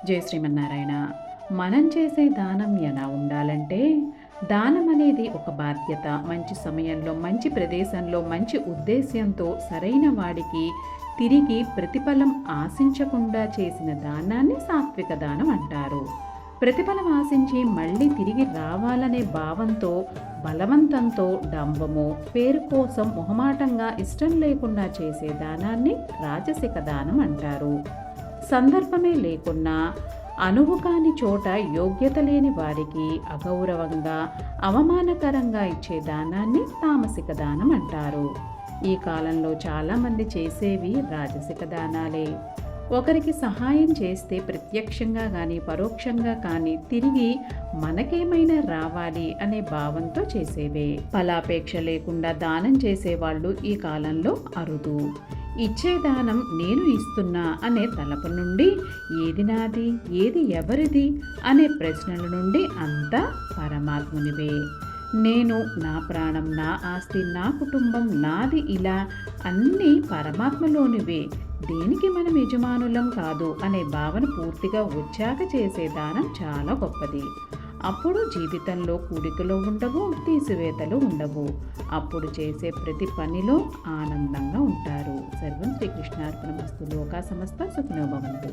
జై శ్రీమన్నారాయణ. మనం చేసే దానం ఎలా ఉండాలంటే, దానం అనేది ఒక బాధ్యత. మంచి సమయంలో, మంచి ప్రదేశంలో, మంచి ఉద్దేశ్యంతో సరైన వాడికి తిరిగి ప్రతిఫలం ఆశించకుండా చేసిన దానాన్ని సాత్విక దానం అంటారు. ప్రతిఫలం ఆశించి మళ్ళీ తిరిగి రావాలనే భావంతో, బలవంతంతో, డంబము, పేరు కోసం మొహమాటంగా ఇష్టం లేకుండా చేసే దానాన్ని రాజసిక దానం అంటారు. సందర్భమే లేకున్నా, అనువు కాని చోట యోగ్యత లేని వారికి అగౌరవంగా, అవమానకరంగా ఇచ్చే దానాన్ని తామసిక దానం అంటారు. ఈ కాలంలో చాలామంది చేసేవి రాజసిక దానాలే. ఒకరికి సహాయం చేస్తే ప్రత్యక్షంగా కానీ పరోక్షంగా కానీ తిరిగి మనకేమైనా రావాలి అనే భావంతో చేసేవే. ఫలాపేక్ష లేకుండా దానం చేసేవాళ్ళు ఈ కాలంలో అరుదు. ఇచ్చే దానం నేను ఇస్తున్నా అనే తలపు నుండి ఏది నాది, ఏది ఎవరిది అనే ప్రశ్నల నుండి అంతా పరమాత్మునివే. నేను, నా ప్రాణం, నా ఆస్తి, నా కుటుంబం, నాది, ఇలా అన్నీ పరమాత్మలోనివే. దేనికి మనం యజమానులం కాదు అనే భావన పూర్తిగా వచ్చాక చేసే దానం చాలా గొప్పది. అప్పుడు జీవితంలో కూడికలు ఉండవు, తీసివేతలు ఉండవు. అప్పుడు చేసే ప్రతి పనిలో ఆనందంగా ఉంటారు. సర్వం శ్రీకృష్ణార్పణమస్తు. లోకా సమస్త సుఖినో భవంతు.